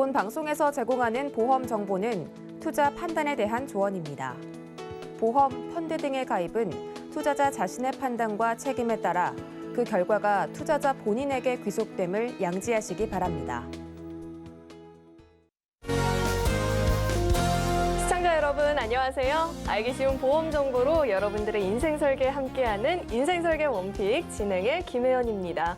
본 방송에서 제공하는 보험 정보는 투자 판단에 대한 조언입니다. 보험, 펀드 등의 가입은 투자자 자신의 판단과 책임에 따라 그 결과가 투자자 본인에게 귀속됨을 양지하시기 바랍니다. 시청자 여러분 안녕하세요. 알기 쉬운 보험 정보로 여러분들의 인생 설계 함께하는 인생 설계 원픽 진행의 김혜연입니다.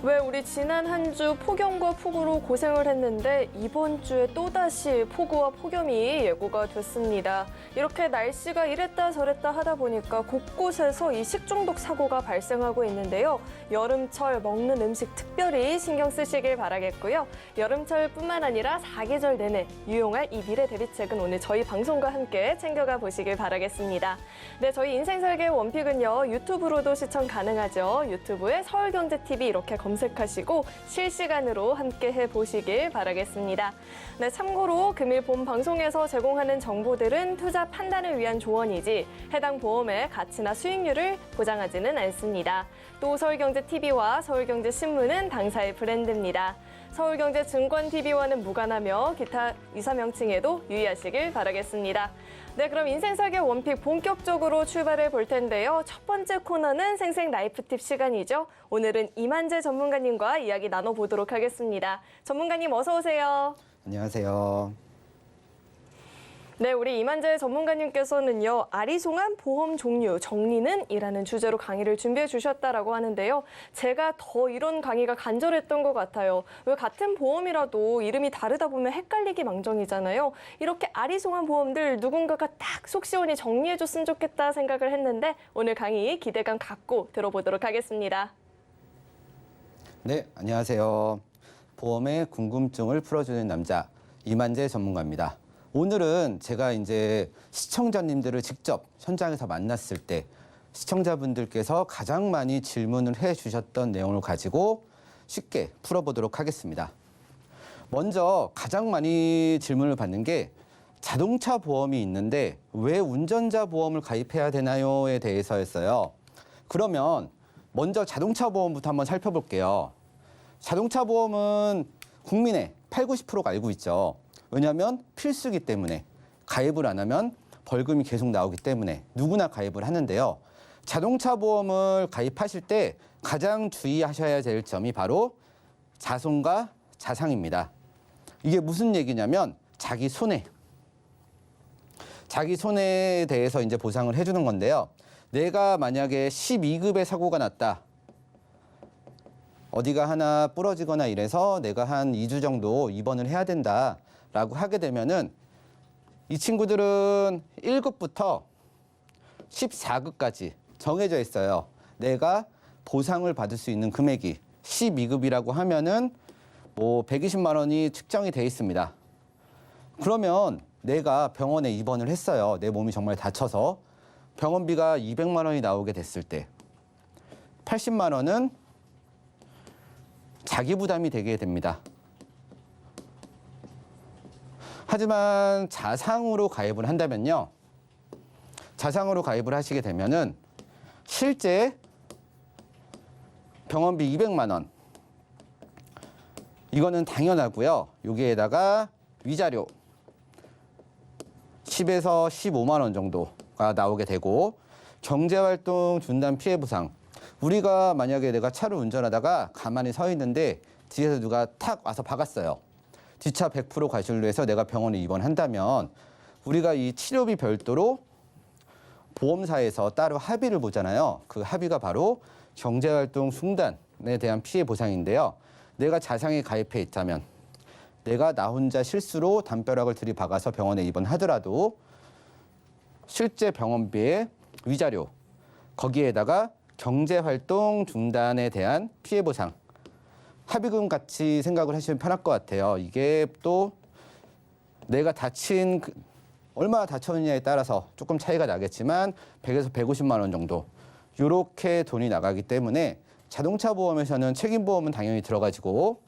왜 우리 지난 한 주 폭염과 폭우로 고생을 했는데 이번 주에 또다시 폭우와 폭염이 예고가 됐습니다. 이렇게 날씨가 이랬다 저랬다 하다 보니까 곳곳에서 이 식중독 사고가 발생하고 있는데요. 여름철 먹는 음식 특별히 신경 쓰시길 바라겠고요. 여름철뿐만 아니라 사계절 내내 유용할 이 미래 대비책은 오늘 저희 방송과 함께 챙겨가 보시길 바라겠습니다. 네, 저희 인생 설계 원픽은요. 유튜브로도 시청 가능하죠. 유튜브에 서울경제TV 이렇게 검색하시고 실시간으로 함께 해보시길 바라겠습니다. 네, 참고로 금일 본 방송에서 제공하는 정보들은 투자 판단을 위한 조언이지 해당 보험의 가치나 수익률을 보장하지는 않습니다. 또 서울경제TV와 서울경제신문은 당사의 브랜드입니다. 서울경제증권TV와는 무관하며 기타 이사 명칭에도 유의하시길 바라겠습니다. 네, 그럼 인생 설계 원픽 본격적으로 출발해 볼 텐데요. 첫 번째 코너는 생생 라이프 팁 시간이죠. 오늘은 이만재 전문가님과 이야기 나눠보도록 하겠습니다. 전문가님 어서 오세요. 안녕하세요. 네, 우리 이만재 전문가님께서는요. 아리송한 보험 종류 정리는? 이라는 주제로 강의를 준비해 주셨다라고 하는데요. 제가 더 이런 강의가 간절했던 것 같아요. 왜 같은 보험이라도 이름이 다르다 보면 헷갈리기 망정이잖아요. 이렇게 아리송한 보험들 누군가가 딱 속 시원히 정리해 줬으면 좋겠다 생각을 했는데 오늘 강의 기대감 갖고 들어보도록 하겠습니다. 네, 안녕하세요. 보험의 궁금증을 풀어주는 남자 이만재 전문가입니다. 오늘은 제가 이제 시청자님들을 직접 현장에서 만났을 때 시청자분들께서 가장 많이 질문을 해주셨던 내용을 가지고 쉽게 풀어보도록 하겠습니다. 먼저 가장 많이 질문을 받는 게 자동차 보험이 있는데 왜 운전자 보험을 가입해야 되나요에 대해서였어요. 그러면 먼저 자동차 보험부터 한번 살펴볼게요. 자동차 보험은 국민의 80, 90%가 알고 있죠. 왜냐하면 필수기 때문에 가입을 안 하면 벌금이 계속 나오기 때문에 누구나 가입을 하는데요. 자동차 보험을 가입하실 때 가장 주의하셔야 될 점이 바로 자손과 자상입니다. 이게 무슨 얘기냐면 자기 손해에 대해서 이제 보상을 해주는 건데요. 내가 만약에 12급의 사고가 났다. 어디가 하나 부러지거나 이래서 내가 한 2주 정도 입원을 해야 된다라고 하게 되면은 이 친구들은 1급부터 14급까지 정해져 있어요. 내가 보상을 받을 수 있는 금액이 12급이라고 하면은 뭐 120만 원이 측정이 돼 있습니다. 그러면 내가 병원에 입원을 했어요. 내 몸이 정말 다쳐서 병원비가 200만 원이 나오게 됐을 때 80만 원은 자기 부담이 되게 됩니다. 하지만 자상으로 가입을 한다면요. 자상으로 가입을 하시게 되면은 실제 병원비 200만 원. 이거는 당연하고요. 여기에다가 위자료 10에서 15만 원 정도가 나오게 되고 경제활동 중단 피해 보상. 우리가 만약에 내가 차를 운전하다가 가만히 서 있는데 뒤에서 누가 탁 와서 박았어요. 뒷차 100% 과실로 해서 내가 병원에 입원한다면 우리가 이 치료비 별도로 보험사에서 따로 합의를 보잖아요. 그 합의가 바로 경제활동 중단에 대한 피해 보상인데요. 내가 자상에 가입해 있다면 내가 나 혼자 실수로 담벼락을 들이박아서 병원에 입원하더라도 실제 병원비의 위자료 거기에다가 경제활동 중단에 대한 피해 보상 합의금 같이 생각을 하시면 편할 것 같아요. 이게 또 내가 다친 얼마나 다쳤느냐에 따라서 조금 차이가 나겠지만 100에서 150만 원 정도 이렇게 돈이 나가기 때문에 자동차 보험에서는 책임보험은 당연히 들어가지고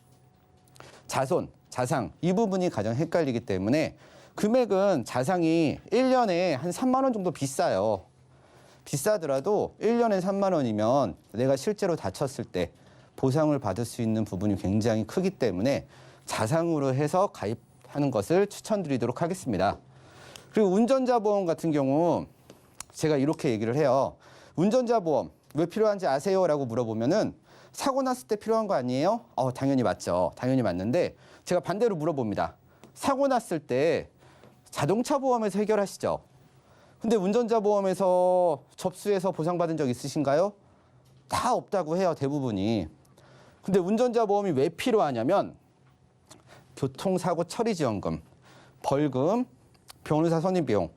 자손, 자상 이 부분이 가장 헷갈리기 때문에 금액은 자상이 1년에 한 3만 원 정도 비싸요. 비싸더라도 1년에 3만 원이면 내가 실제로 다쳤을 때 보상을 받을 수 있는 부분이 굉장히 크기 때문에 자상으로 해서 가입하는 것을 추천드리도록 하겠습니다. 그리고 운전자 보험 같은 경우 제가 이렇게 얘기를 해요. 운전자 보험 왜 필요한지 아세요? 라고 물어보면은 사고 났을 때 필요한 거 아니에요? 당연히 맞죠. 당연히 맞는데 제가 반대로 물어봅니다. 사고 났을 때 자동차 보험에서 해결하시죠? 근데 운전자 보험에서 접수해서 보상받은 적 있으신가요? 다 없다고 해요, 대부분이. 근데 운전자 보험이 왜 필요하냐면 교통사고 처리지원금, 벌금, 변호사 선임비용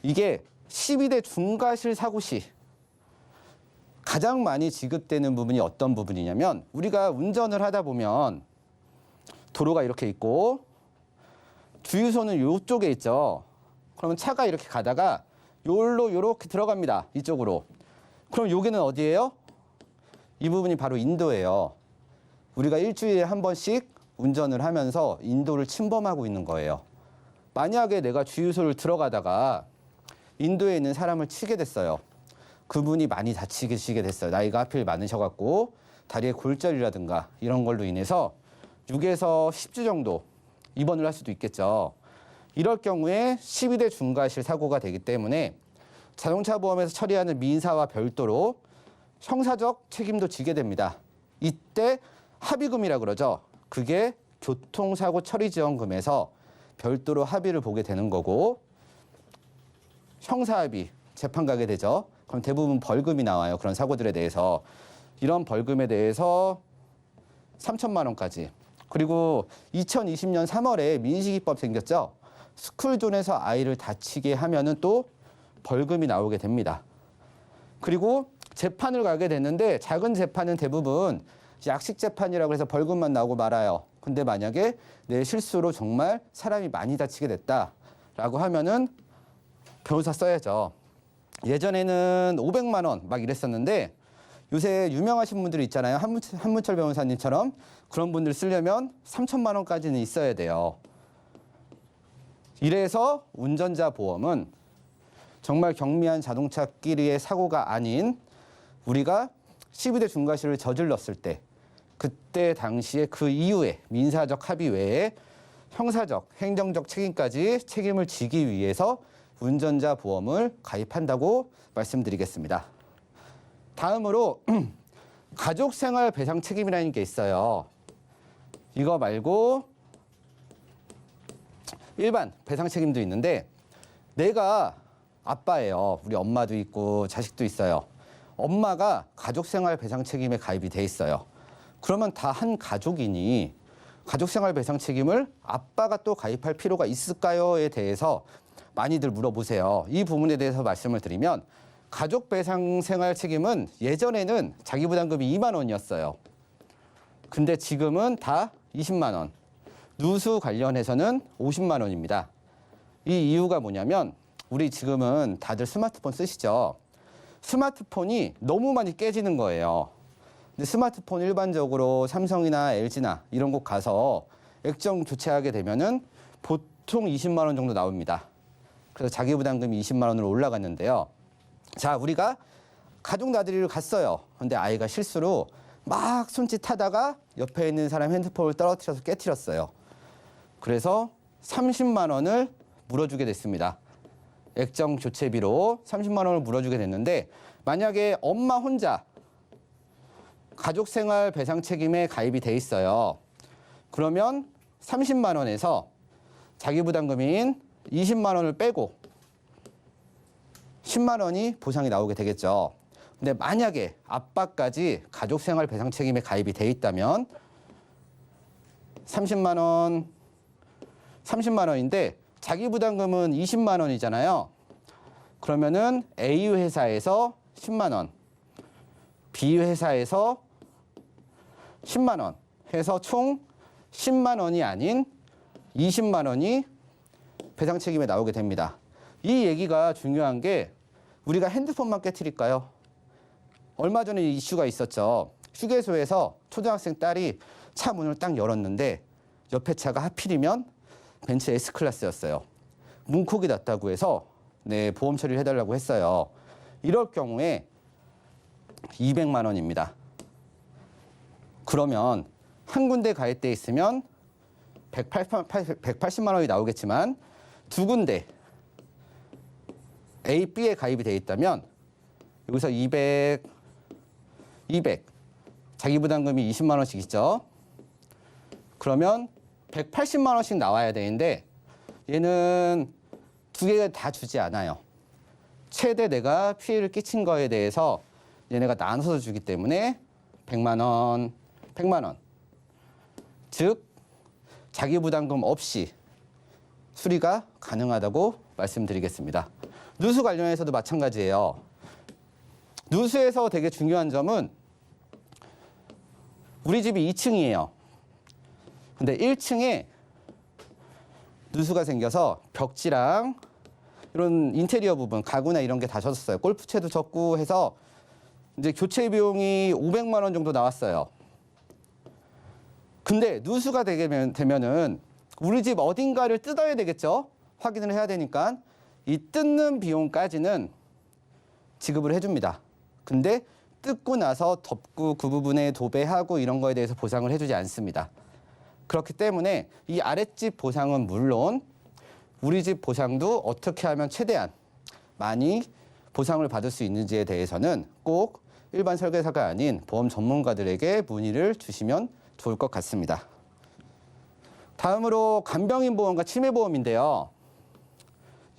이게 12대 중과실 사고 시 가장 많이 지급되는 부분이 어떤 부분이냐면 우리가 운전을 하다 보면 도로가 이렇게 있고 주유소는 이쪽에 있죠. 그러면 차가 이렇게 가다가 요로 요렇게 들어갑니다. 이쪽으로. 그럼 여기는 어디예요? 이 부분이 바로 인도예요. 우리가 일주일에 한 번씩 운전을 하면서 인도를 침범하고 있는 거예요. 만약에 내가 주유소를 들어가다가 인도에 있는 사람을 치게 됐어요. 그분이 많이 다치게 됐어요. 나이가 하필 많으셔갖고 다리에 골절이라든가 이런 걸로 인해서 6에서 10주 정도 입원을 할 수도 있겠죠. 이럴 경우에 12대 중과실 사고가 되기 때문에 자동차 보험에서 처리하는 민사와 별도로 형사적 책임도 지게 됩니다. 이때 합의금이라고 그러죠. 그게 교통사고 처리지원금에서 별도로 합의를 보게 되는 거고 형사합의 재판 가게 되죠. 그럼 대부분 벌금이 나와요. 그런 사고들에 대해서. 이런 벌금에 대해서 3천만 원까지. 그리고 2020년 3월에 민식이법 생겼죠. 스쿨존에서 아이를 다치게 하면은 또 벌금이 나오게 됩니다. 그리고 재판을 가게 됐는데 작은 재판은 대부분 약식 재판이라고 해서 벌금만 나오고 말아요. 근데 만약에 내 실수로 정말 사람이 많이 다치게 됐다라고 하면은 변호사 써야죠. 예전에는 500만 원 막 이랬었는데 요새 유명하신 분들이 있잖아요. 한문철 변호사님처럼 그런 분들 쓰려면 3천만 원까지는 있어야 돼요. 이래서 운전자 보험은 정말 경미한 자동차끼리의 사고가 아닌 우리가 12대 중과실을 저질렀을 때 그때 당시에 그 이후에 민사적 합의 외에 형사적, 행정적 책임까지 책임을 지기 위해서 운전자 보험을 가입한다고 말씀드리겠습니다. 다음으로 가족생활 배상 책임이라는 게 있어요. 이거 말고 일반 배상 책임도 있는데 내가 아빠예요. 우리 엄마도 있고 자식도 있어요. 엄마가 가족생활 배상 책임에 가입이 돼 있어요. 그러면 다 한 가족이니 가족생활 배상 책임을 아빠가 또 가입할 필요가 있을까요?에 대해서 많이들 물어보세요. 이 부분에 대해서 말씀을 드리면 가족 배상 생활 책임은 예전에는 자기 부담금이 2만 원이었어요. 근데 지금은 다 20만 원. 누수 관련해서는 50만 원입니다. 이 이유가 뭐냐면 우리 지금은 다들 스마트폰 쓰시죠. 스마트폰이 너무 많이 깨지는 거예요. 근데 스마트폰 일반적으로 삼성이나 LG나 이런 곳 가서 액정 교체하게 되면은 보통 20만 원 정도 나옵니다. 그래서 자기 부담금이 20만 원으로 올라갔는데요. 자, 우리가 가족 나들이를 갔어요. 근데 아이가 실수로 막 손짓하다가 옆에 있는 사람 핸드폰을 떨어뜨려서 깨트렸어요. 그래서 30만 원을 물어주게 됐습니다. 액정 교체비로 30만 원을 물어주게 됐는데 만약에 엄마 혼자 가족생활 배상 책임에 가입이 돼 있어요. 그러면 30만 원에서 자기 부담금인 20만 원을 빼고 10만 원이 보상이 나오게 되겠죠. 근데 만약에 아빠까지 가족생활 배상 책임에 가입이 돼 있다면 30만 원인데 자기 부담금은 20만 원이잖아요. 그러면은 A 회사에서 10만 원, B 회사에서 10만 원 해서 총 10만 원이 아닌 20만 원이 배상 책임에 나오게 됩니다. 이 얘기가 중요한 게 우리가 핸드폰만 깨트릴까요? 얼마 전에 이슈가 있었죠. 휴게소에서 초등학생 딸이 차 문을 딱 열었는데 옆에 차가 하필이면 벤츠 S클래스였어요. 문콕이 났다고 해서 보험 처리를 해달라고 했어요. 이럴 경우에 200만 원입니다. 그러면 한 군데 가입돼 있으면 180만 원이 나오겠지만 두 군데 A, B에 가입이 돼 있다면 여기서 200 자기 부담금이 20만 원씩 있죠. 그러면 180만 원씩 나와야 되는데 얘는 두 개가 다 주지 않아요. 최대 내가 피해를 끼친 거에 대해서 얘네가 나눠서 주기 때문에 100만 원, 100만 원. 즉 자기 부담금 없이 수리가 가능하다고 말씀드리겠습니다. 누수 관련해서도 마찬가지예요. 누수에서 되게 중요한 점은 우리 집이 2층이에요. 근데 1층에 누수가 생겨서 벽지랑 이런 인테리어 부분, 가구나 이런 게 다 젖었어요. 골프채도 젖고 해서 이제 교체 비용이 500만 원 정도 나왔어요. 근데 누수가 되면은 우리 집 어딘가를 뜯어야 되겠죠? 확인을 해야 되니까 이 뜯는 비용까지는 지급을 해줍니다. 근데 뜯고 나서 덮고 그 부분에 도배하고 이런 거에 대해서 보상을 해주지 않습니다. 그렇기 때문에 이 아랫집 보상은 물론 우리 집 보상도 어떻게 하면 최대한 많이 보상을 받을 수 있는지에 대해서는 꼭 일반 설계사가 아닌 보험 전문가들에게 문의를 주시면 좋을 것 같습니다. 다음으로 간병인 보험과 치매 보험인데요.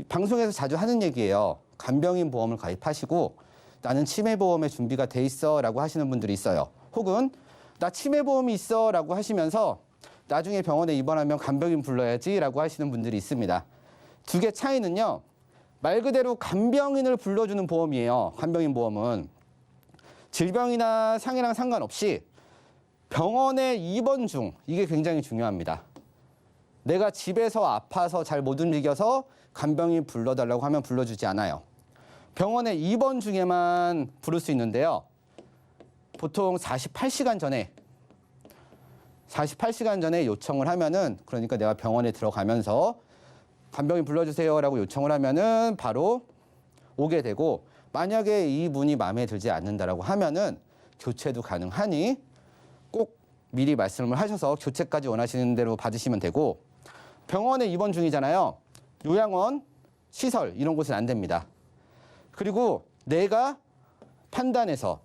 방송에서 자주 하는 얘기예요. 간병인 보험을 가입하시고 나는 치매 보험에 준비가 돼 있어라고 하시는 분들이 있어요. 혹은 나 치매 보험이 있어라고 하시면서 나중에 병원에 입원하면 간병인 불러야지라고 하시는 분들이 있습니다. 두 개 차이는요. 말 그대로 간병인을 불러주는 보험이에요. 간병인 보험은 질병이나 상해랑 상관없이 병원에 입원 중 이게 굉장히 중요합니다. 내가 집에서 아파서 잘 못 움직여서 간병인 불러달라고 하면 불러주지 않아요. 병원에 입원 중에만 부를 수 있는데요. 보통 48시간 전에 요청을 하면은 그러니까 내가 병원에 들어가면서 간병인 불러주세요라고 요청을 하면은 바로 오게 되고 만약에 이 분이 마음에 들지 않는다라고 하면은 교체도 가능하니 꼭 미리 말씀을 하셔서 교체까지 원하시는 대로 받으시면 되고 병원에 입원 중이잖아요. 요양원, 시설 이런 곳은 안 됩니다. 그리고 내가 판단해서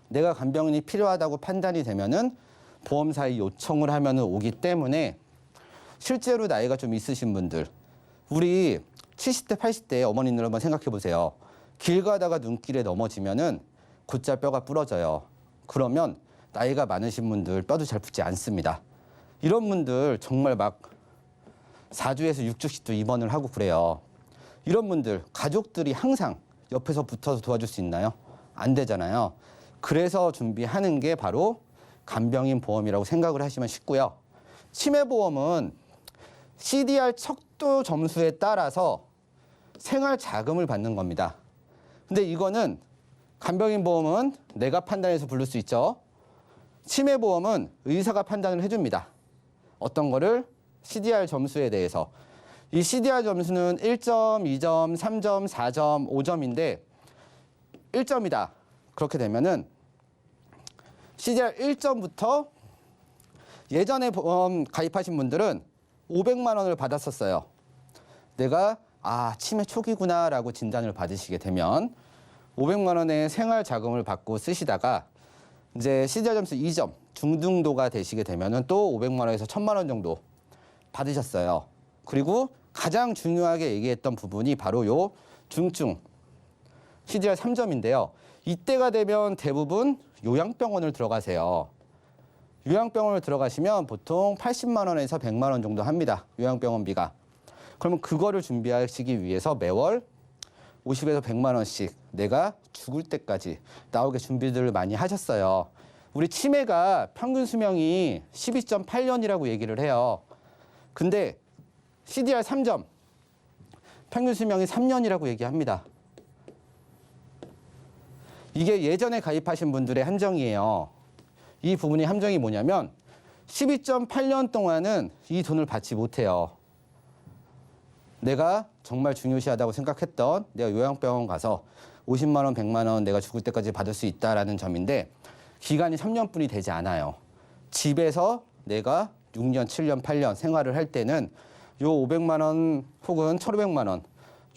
내가 간병인이 필요하다고 판단이 되면은 보험사에 요청을 하면은 오기 때문에 실제로 나이가 좀 있으신 분들 우리 70대, 80대 어머니들 한번 생각해 보세요. 길 가다가 눈길에 넘어지면은 곧잘 뼈가 부러져요. 그러면 나이가 많으신 분들 뼈도 잘 붙지 않습니다. 이런 분들 정말 막 4주에서 6주씩도 입원을 하고 그래요. 이런 분들 가족들이 항상 옆에서 붙어서 도와줄 수 있나요? 안 되잖아요. 그래서 준비하는 게 바로 간병인 보험이라고 생각을 하시면 쉽고요. 치매 보험은 CDR 척도 점수에 따라서 생활 자금을 받는 겁니다. 근데 이거는 간병인 보험은 내가 판단해서 부를 수 있죠. 치매 보험은 의사가 판단을 해줍니다. 어떤 거를 CDR 점수에 대해서. 이 CDR 점수는 1점, 2점, 3점, 4점, 5점인데 1점이다. 그렇게 되면은 CDR 1점부터 예전에 보험 가입하신 분들은 500만 원을 받았었어요. 내가 치매 초기구나라고 진단을 받으시게 되면 500만 원의 생활 자금을 받고 쓰시다가 이제 CDR 점수 2점 중등도가 되시게 되면은 또 500만 원에서 1000만 원 정도 받으셨어요. 그리고 가장 중요하게 얘기했던 부분이 바로 요 중증 CDR 3점인데요. 이때가 되면 대부분 요양병원을 들어가세요. 요양병원을 들어가시면 보통 80만 원에서 100만 원 정도 합니다. 요양병원비가. 그러면 그거를 준비하시기 위해서 매월 50에서 100만 원씩 내가 죽을 때까지 나오게 준비들을 많이 하셨어요. 우리 치매가 평균 수명이 12.8년이라고 얘기를 해요. 근데 CDR 3점 평균 수명이 3년이라고 얘기합니다. 이게 예전에 가입하신 분들의 함정이에요. 이 부분의 함정이 뭐냐면 12.8년 동안은 이 돈을 받지 못해요. 내가 정말 중요시하다고 생각했던 내가 요양병원 가서 50만 원, 100만 원 내가 죽을 때까지 받을 수 있다라는 점인데 기간이 3년뿐이 되지 않아요. 집에서 내가 6년, 7년, 8년 생활을 할 때는 요 500만 원 혹은 1,500만 원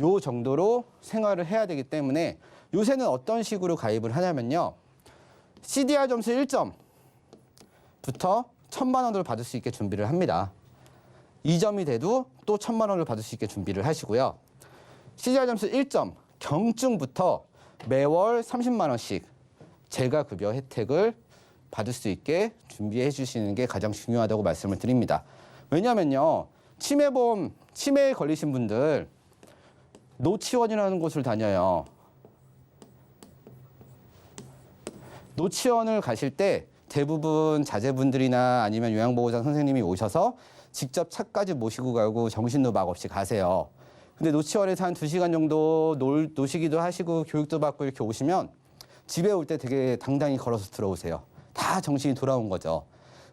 요 정도로 생활을 해야 되기 때문에 요새는 어떤 식으로 가입을 하냐면요. CDR 점수 1점부터 1,000만 원을 받을 수 있게 준비를 합니다. 2점이 돼도 또 1,000만 원을 받을 수 있게 준비를 하시고요. CDR 점수 1점 경증부터 매월 30만 원씩 재가급여 혜택을 받을 수 있게 준비해 주시는 게 가장 중요하다고 말씀을 드립니다. 왜냐면요. 치매보험, 치매에 걸리신 분들 노치원이라는 곳을 다녀요. 노치원을 가실 때 대부분 자제분들이나 아니면 요양보호사 선생님이 오셔서 직접 차까지 모시고 가고 정신도 막 없이 가세요. 근데 노치원에서 한 2시간 정도 노시기도 하시고 교육도 받고 이렇게 오시면 집에 올 때 되게 당당히 걸어서 들어오세요. 다 정신이 돌아온 거죠.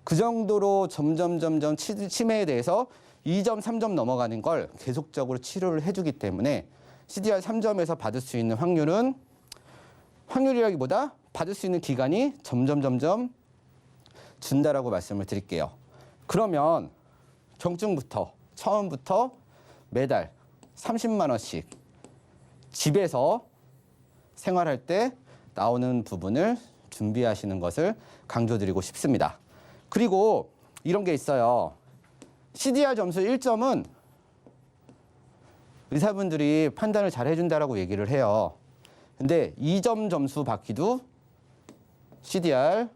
그 정도로 점점 치매에 대해서 2점, 3점 넘어가는 걸 계속적으로 치료를 해주기 때문에 CDR 3점에서 받을 수 있는 확률이라기보다 받을 수 있는 기간이 점점 준다라고 말씀을 드릴게요. 그러면 경증부터 처음부터 매달 30만 원씩 집에서 생활할 때 나오는 부분을 준비하시는 것을 강조드리고 싶습니다. 그리고 이런 게 있어요. CDR 점수 1점은 의사분들이 판단을 잘 해준다라고 얘기를 해요. 근데 2점 점수 받기도 CDR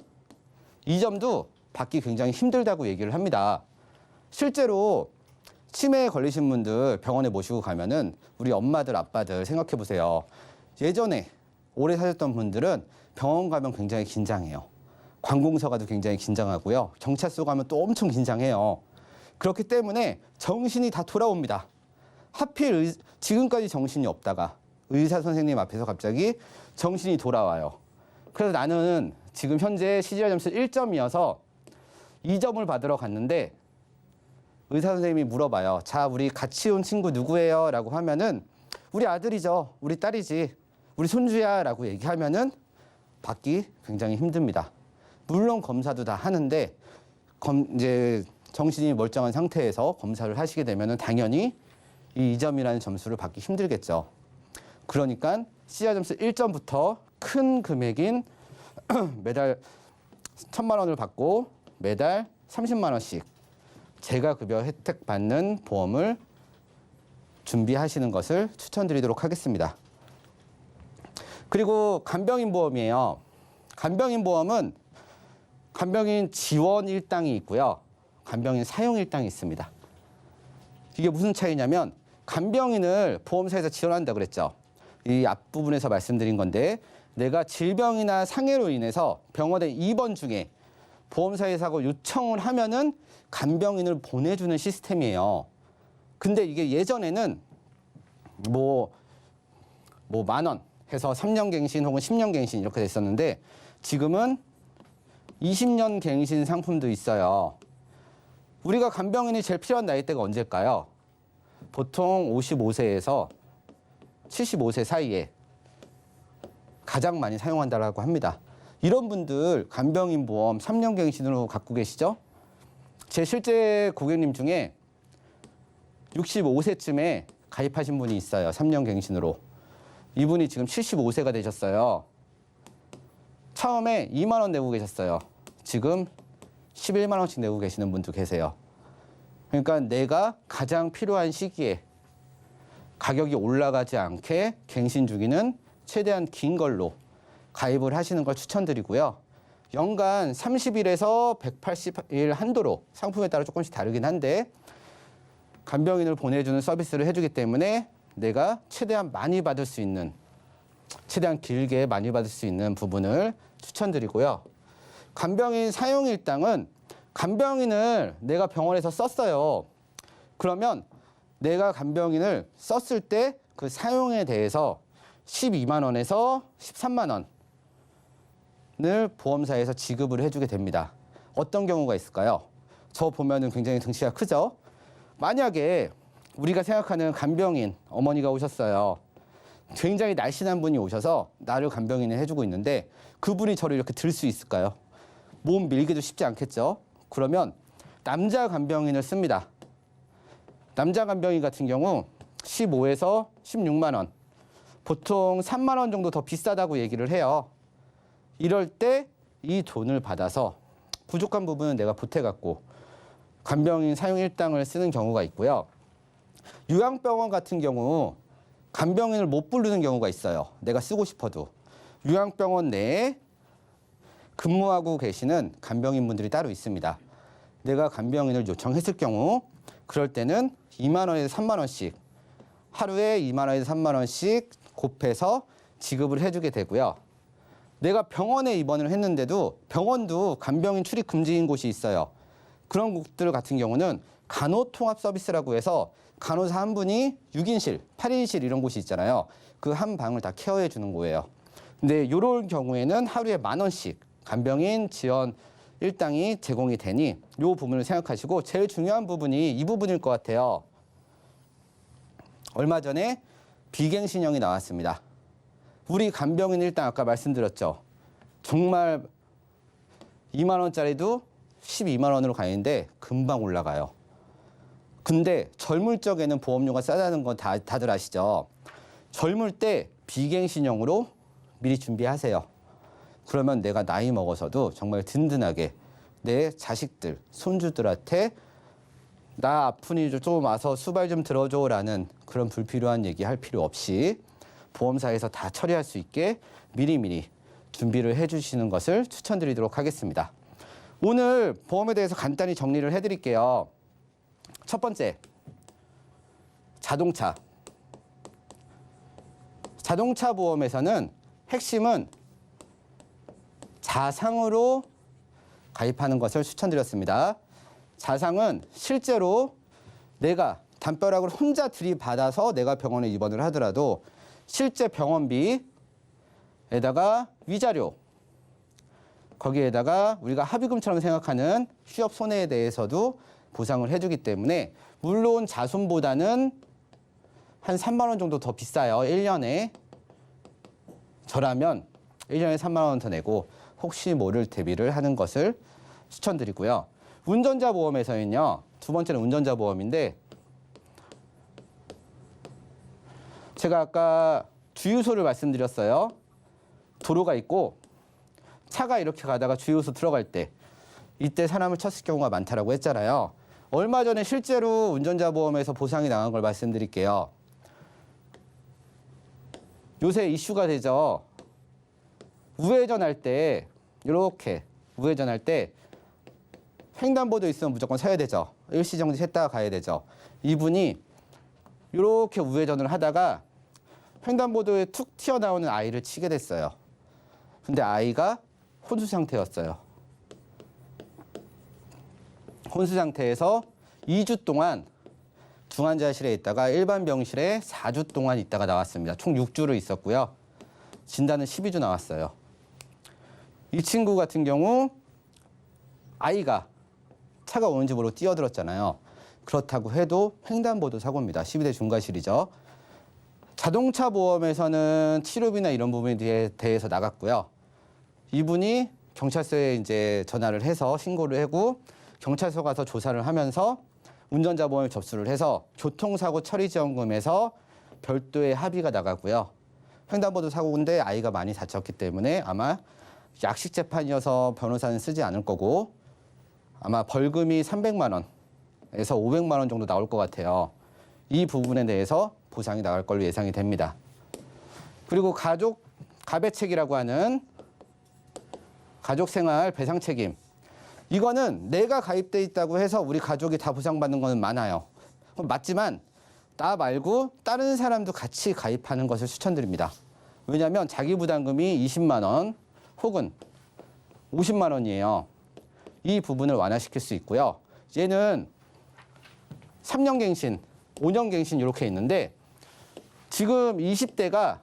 2점도 받기 굉장히 힘들다고 얘기를 합니다. 실제로 치매에 걸리신 분들 병원에 모시고 가면은 우리 엄마들, 아빠들 생각해 보세요. 예전에 오래 사셨던 분들은 병원 가면 굉장히 긴장해요. 관공서 가도 굉장히 긴장하고요. 경찰서 가면 또 엄청 긴장해요. 그렇기 때문에 정신이 다 돌아옵니다. 하필 지금까지 정신이 없다가 의사 선생님 앞에서 갑자기 정신이 돌아와요. 그래서 나는 지금 현재 CDR 점수 1점이어서 2점을 받으러 갔는데 의사 선생님이 물어봐요. 자, 우리 같이 온 친구 누구예요? 라고 하면은 우리 아들이죠. 우리 딸이지. 우리 손주야. 라고 얘기하면은 받기 굉장히 힘듭니다. 물론 검사도 다 하는데 이제 정신이 멀쩡한 상태에서 검사를 하시게 되면은 당연히 이 2점이라는 점수를 받기 힘들겠죠. 그러니까 CDR 점수 1점부터 큰 금액인 매달 1,000만 원을 받고 매달 30만 원씩 재가급여 혜택 받는 보험을 준비하시는 것을 추천드리도록 하겠습니다. 그리고 간병인 보험이에요. 간병인 보험은 간병인 지원 일당이 있고요. 간병인 사용 일당이 있습니다. 이게 무슨 차이냐면 간병인을 보험사에서 지원한다 그랬죠. 이 앞부분에서 말씀드린 건데 내가 질병이나 상해로 인해서 병원에 입원 중에 보험사에서 요청을 하면은 간병인을 보내주는 시스템이에요. 근데 이게 예전에는 뭐 10,000원 해서 3년 갱신 혹은 10년 갱신 이렇게 됐었는데 지금은 20년 갱신 상품도 있어요. 우리가 간병인이 제일 필요한 나이대가 언제일까요? 보통 55세에서 75세 사이에 가장 많이 사용한다고 합니다. 이런 분들 간병인 보험 3년 갱신으로 갖고 계시죠? 제 실제 고객님 중에 65세쯤에 가입하신 분이 있어요. 3년 갱신으로. 이분이 지금 75세가 되셨어요. 처음에 2만 원 내고 계셨어요. 지금 11만 원씩 내고 계시는 분도 계세요. 그러니까 내가 가장 필요한 시기에 가격이 올라가지 않게 갱신 주기는 최대한 긴 걸로 가입을 하시는 걸 추천드리고요. 연간 30일에서 180일 한도로 상품에 따라 조금씩 다르긴 한데 간병인을 보내주는 서비스를 해주기 때문에 내가 최대한 많이 받을 수 있는, 최대한 길게 많이 받을 수 있는 부분을 추천드리고요. 간병인 사용 일당은 간병인을 내가 병원에서 썼어요. 그러면 내가 간병인을 썼을 때 그 사용에 대해서 12만 원에서 13만 원을 보험사에서 지급을 해주게 됩니다. 어떤 경우가 있을까요? 저 보면은 굉장히 등치가 크죠? 만약에 우리가 생각하는 간병인 어머니가 오셨어요. 굉장히 날씬한 분이 오셔서 나를 간병인을 해주고 있는데 그분이 저를 이렇게 들 수 있을까요? 몸 밀기도 쉽지 않겠죠? 그러면 남자 간병인을 씁니다. 남자 간병인 같은 경우 15에서 16만 원. 보통 3만 원 정도 더 비싸다고 얘기를 해요. 이럴 때 이 돈을 받아서 부족한 부분은 내가 보태갖고 간병인 사용 일당을 쓰는 경우가 있고요. 요양병원 같은 경우 간병인을 못 부르는 경우가 있어요. 내가 쓰고 싶어도. 요양병원 내에 근무하고 계시는 간병인분들이 따로 있습니다. 내가 간병인을 요청했을 경우 그럴 때는 2만 원에서 3만 원씩 하루에 2만 원에서 3만 원씩 곱해서 지급을 해주게 되고요. 내가 병원에 입원을 했는데도 병원도 간병인 출입 금지인 곳이 있어요. 그런 곳들 같은 경우는 간호통합 서비스라고 해서 간호사 한 분이 6인실, 8인실 이런 곳이 있잖아요. 그 한 방을 다 케어해 주는 거예요. 근데 이런 경우에는 하루에 10,000원씩 간병인 지원 일당이 제공이 되니 이 부분을 생각하시고 제일 중요한 부분이 이 부분일 것 같아요. 얼마 전에 비갱신형이 나왔습니다. 우리 간병인 일당 아까 말씀드렸죠. 정말 2만 원짜리도 12만 원으로 가는데 금방 올라가요. 근데 젊을 적에는 보험료가 싸다는 건 다들 아시죠? 젊을 때 비갱신형으로 미리 준비하세요. 그러면 내가 나이 먹어서도 정말 든든하게 내 자식들, 손주들한테 나 아프니 좀 와서 수발 좀 들어줘라는 그런 불필요한 얘기 할 필요 없이 보험사에서 다 처리할 수 있게 미리미리 준비를 해주시는 것을 추천드리도록 하겠습니다. 오늘 보험에 대해서 간단히 정리를 해드릴게요. 첫 번째, 자동차. 자동차 보험에서는 핵심은 자상으로 가입하는 것을 추천드렸습니다. 자상은 실제로 내가 담벼락을 혼자 들이받아서 내가 병원에 입원을 하더라도 실제 병원비에다가 위자료, 거기에다가 우리가 합의금처럼 생각하는 휴업 손해에 대해서도 보상을 해주기 때문에 물론 자손보다는 한 3만 원 정도 더 비싸요. 1년에. 저라면 1년에 3만 원 더 내고 혹시 모를 대비를 하는 것을 추천드리고요. 운전자 보험에서는요. 두 번째는 운전자 보험인데 제가 아까 주유소를 말씀드렸어요. 도로가 있고 차가 이렇게 가다가 주유소 들어갈 때 이때 사람을 쳤을 경우가 많다라고 했잖아요. 얼마 전에 실제로 운전자 보험에서 보상이 나간 걸 말씀드릴게요. 요새 이슈가 되죠. 우회전할 때 이렇게 우회전할 때 횡단보도 있으면 무조건 서야 되죠. 일시정지 했다가 가야 되죠. 이분이 이렇게 우회전을 하다가 횡단보도에 툭 튀어나오는 아이를 치게 됐어요. 근데 아이가 혼수 상태였어요. 혼수 상태에서 2주 동안 중환자실에 있다가 일반 병실에 4주 동안 있다가 나왔습니다. 총 6주를 있었고요. 진단은 12주 나왔어요. 이 친구 같은 경우 아이가 차가 오는 집으로 뛰어들었잖아요. 그렇다고 해도 횡단보도 사고입니다. 12대 중과실이죠. 자동차 보험에서는 치료비나 이런 부분에 대해서 나갔고요. 이분이 경찰서에 이제 전화를 해서 신고를 하고 경찰서 가서 조사를 하면서 운전자 보험에 접수를 해서 교통사고 처리지원금에서 별도의 합의가 나가고요. 횡단보도 사고인데 아이가 많이 다쳤기 때문에 아마 약식 재판이어서 변호사는 쓰지 않을 거고 아마 벌금이 300만 원에서 500만 원 정도 나올 것 같아요. 이 부분에 대해서 보상이 나갈 걸로 예상이 됩니다. 그리고 가배책이라고 하는 가족생활 배상책임. 이거는 내가 가입돼 있다고 해서 우리 가족이 다 보상받는 거는 많아요. 맞지만 나 말고 다른 사람도 같이 가입하는 것을 추천드립니다. 왜냐하면 자기 부담금이 20만 원 혹은 50만 원이에요. 이 부분을 완화시킬 수 있고요. 얘는 3년 갱신, 5년 갱신 이렇게 있는데 지금 20대가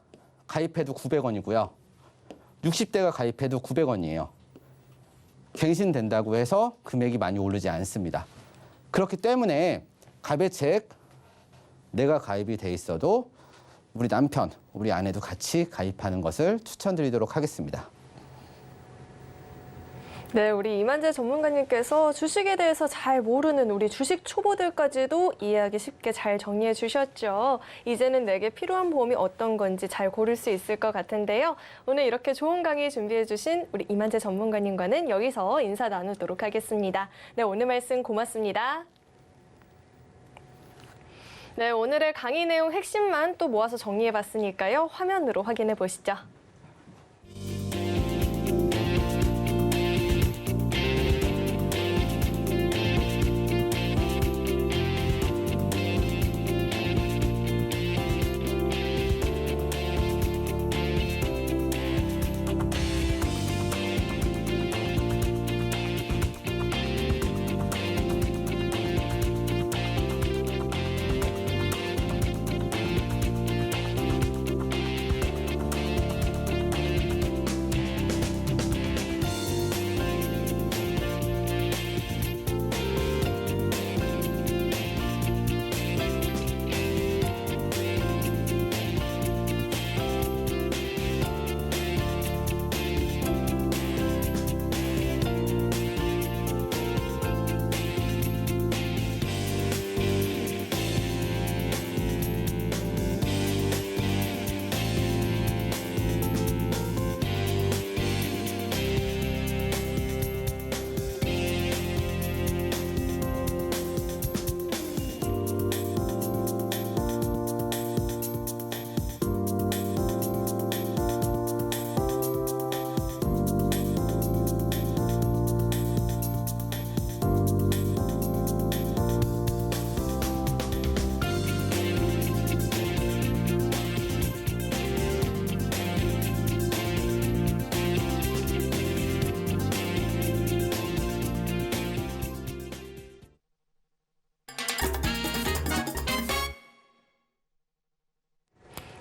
가입해도 900원이고요. 60대가 가입해도 900원이에요. 갱신된다고 해서 금액이 많이 오르지 않습니다. 그렇기 때문에 가배책 내가 가입이 돼 있어도 우리 남편, 우리 아내도 같이 가입하는 것을 추천드리도록 하겠습니다. 네, 우리 이만재 전문가님께서 주식에 대해서 잘 모르는 우리 주식 초보들까지도 이해하기 쉽게 잘 정리해 주셨죠. 이제는 내게 필요한 보험이 어떤 건지 잘 고를 수 있을 것 같은데요. 오늘 이렇게 좋은 강의 준비해 주신 우리 이만재 전문가님과는 여기서 인사 나누도록 하겠습니다. 네, 오늘 말씀 고맙습니다. 네, 오늘의 강의 내용 핵심만 또 모아서 정리해 봤으니까요. 화면으로 확인해 보시죠.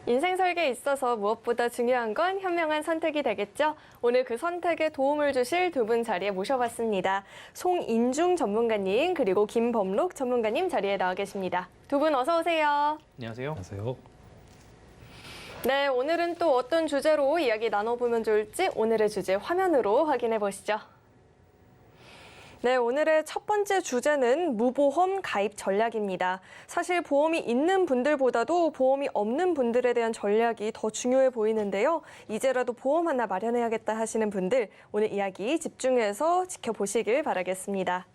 인생 설계에 있어서 무엇보다 중요한 건 현명한 선택이 되겠죠. 오늘 그 선택에 도움을 주실 두 분 자리에 모셔봤습니다. 송인중 전문가님 그리고 김범록 전문가님 자리에 나와 계십니다. 두 분 어서 오세요. 안녕하세요. 안녕하세요. 네, 오늘은 또 어떤 주제로 이야기 나눠보면 좋을지 오늘의 주제 화면으로 확인해 보시죠. 네, 오늘의 첫 번째 주제는 무보험 가입 전략입니다. 사실 보험이 있는 분들보다도 보험이 없는 분들에 대한 전략이 더 중요해 보이는데요. 이제라도 보험 하나 마련해야겠다 하시는 분들 오늘 이야기 집중해서 지켜보시길 바라겠습니다.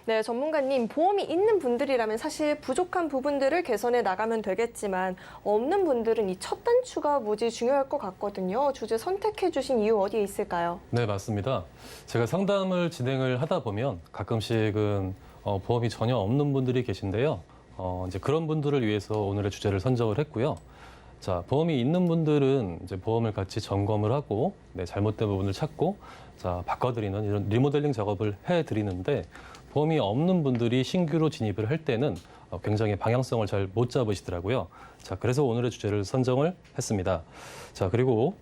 네, 전문가님, 보험이 있는 분들이라면 사실 부족한 부분들을 개선해 나가면 되겠지만 없는 분들은 이 첫 단추가 무지 중요할 것 같거든요. 주제 선택해 주신 이유 어디에 있을까요? 네, 맞습니다. 제가 상담을 진행을 하다 보면 가끔씩은 보험이 전혀 없는 분들이 계신데요. 이제 그런 분들을 위해서 오늘의 주제를 선정을 했고요. 자, 보험이 있는 분들은 이제 보험을 같이 점검을 하고 잘못된 부분을 찾고 바꿔드리는 이런 리모델링 작업을 해드리는데 보험이 없는 분들이 신규로 진입을 할 때는 굉장히 방향성을 잘 못 잡으시더라고요. 자, 그래서 오늘의 주제를 선정을 했습니다. 자, 그리고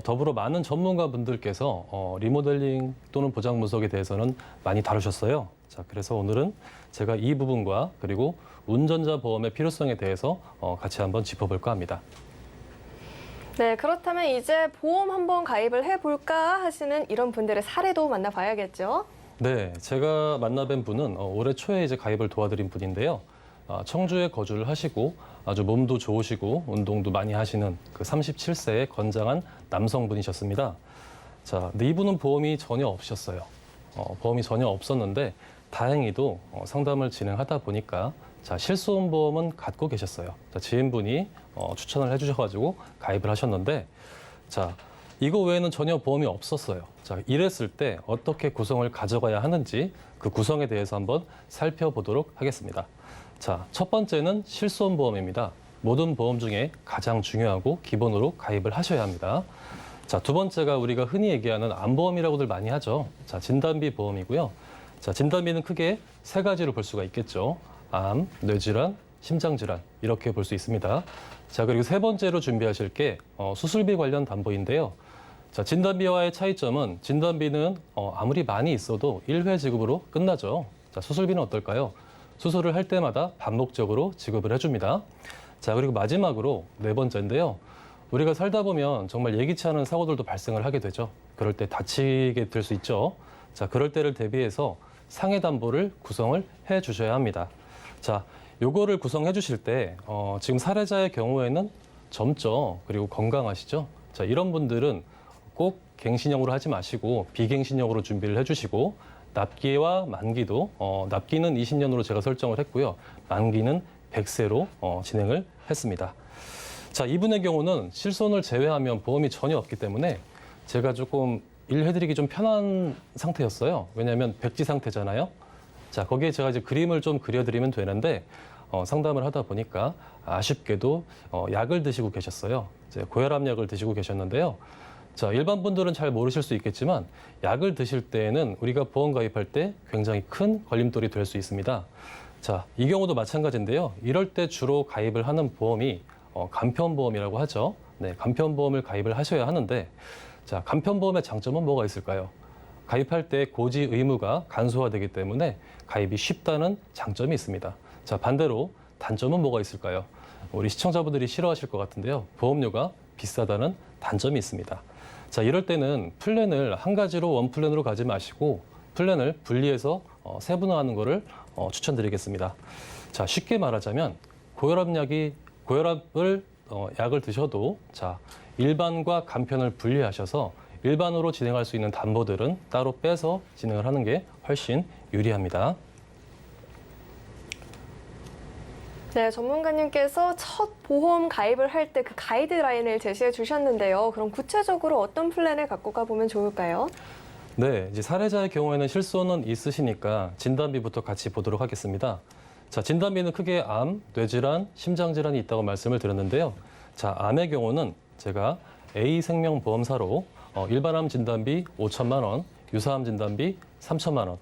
더불어 많은 전문가 분들께서 리모델링 또는 보장 분석에 대해서는 많이 다루셨어요. 자, 그래서 오늘은 제가 이 부분과 그리고 운전자 보험의 필요성에 대해서 같이 한번 짚어볼까 합니다. 네, 그렇다면 이제 보험 한번 가입을 해볼까 하시는 이런 분들의 사례도 만나봐야겠죠? 네, 제가 만나뵌 분은 올해 초에 이제 가입을 도와드린 분인데요. 청주에 거주를 하시고 아주 몸도 좋으시고 운동도 많이 하시는 그 37세의 건장한 남성분이셨습니다. 자, 근데 이분은 보험이 전혀 없으셨어요. 보험이 전혀 없었는데 다행히도 상담을 진행하다 보니까 실손보험은 갖고 계셨어요. 지인분이 추천을 해주셔가지고 가입을 하셨는데 이거 외에는 전혀 보험이 없었어요. 이랬을 때 어떻게 구성을 가져가야 하는지 그 구성에 대해서 한번 살펴보도록 하겠습니다. 첫 번째는 실손보험입니다. 모든 보험 중에 가장 중요하고 기본으로 가입을 하셔야 합니다. 두 번째가 우리가 흔히 얘기하는 암보험이라고들 많이 하죠. 진단비 보험이고요. 진단비는 크게 세 가지로 볼 수가 있겠죠. 암, 뇌질환, 심장질환 이렇게 볼 수 있습니다. 그리고 세 번째로 준비하실 게 수술비 관련 담보인데요. 진단비와의 차이점은 진단비는 아무리 많이 있어도 1회 지급으로 끝나죠. 수술비는 어떨까요? 수술을 할 때마다 반복적으로 지급을 해줍니다. 그리고 마지막으로 네 번째인데요. 우리가 살다 보면 정말 예기치 않은 사고들도 발생을 하게 되죠. 그럴 때 다치게 될 수 있죠. 자, 그럴 때를 대비해서 상해 담보를 구성을 해 주셔야 합니다. 자, 요거를 구성해 주실 때 지금 사례자의 경우에는 젊죠. 그리고 건강하시죠. 자, 이런 분들은 꼭 갱신형으로 하지 마시고 비갱신형으로 준비를 해 주시고 납기와 만기도 납기는 20년으로 제가 설정을 했고요. 만기는 100세로 진행을 했습니다. 자, 이분의 경우는 실손을 제외하면 보험이 전혀 없기 때문에 제가 조금 일해드리기 좀 편한 상태였어요. 왜냐하면 백지 상태잖아요. 자, 거기에 제가 이제 그림을 좀 그려드리면 되는데 상담을 하다 보니까 아쉽게도 약을 드시고 계셨어요. 이제 고혈압 약을 드시고 계셨는데요. 자, 일반 분들은 잘 모르실 수 있겠지만 약을 드실 때에는 우리가 보험 가입할 때 굉장히 큰 걸림돌이 될 수 있습니다. 자, 이 경우도 마찬가지인데요. 이럴 때 주로 가입을 하는 보험이 간편보험이라고 하죠. 네, 간편보험을 가입을 하셔야 하는데 자, 간편보험의 장점은 뭐가 있을까요? 가입할 때 고지 의무가 간소화되기 때문에 가입이 쉽다는 장점이 있습니다. 자, 반대로 단점은 뭐가 있을까요? 우리 시청자분들이 싫어하실 것 같은데요. 보험료가 비싸다는 단점이 있습니다. 자, 이럴 때는 플랜을 한 가지로 원 플랜으로 가지 마시고 플랜을 분리해서 세분화하는 것을 추천드리겠습니다. 자, 쉽게 말하자면 고혈압을 약을 드셔도 자, 일반과 간편을 분리하셔서 일반으로 진행할 수 있는 담보들은 따로 빼서 진행을 하는 게 훨씬 유리합니다. 네, 전문가님께서 첫 보험 가입을 할 때 그 가이드라인을 제시해 주셨는데요. 그럼 구체적으로 어떤 플랜을 갖고 가보면 좋을까요? 네, 이제 사례자의 경우에는 실손은 있으시니까 진단비부터 같이 보도록 하겠습니다. 자, 진단비는 크게 암, 뇌질환, 심장질환이 있다고 말씀을 드렸는데요. 자, 암의 경우는 제가 A생명보험사로 일반암 진단비 5천만 원, 유사암 진단비 3천만 원,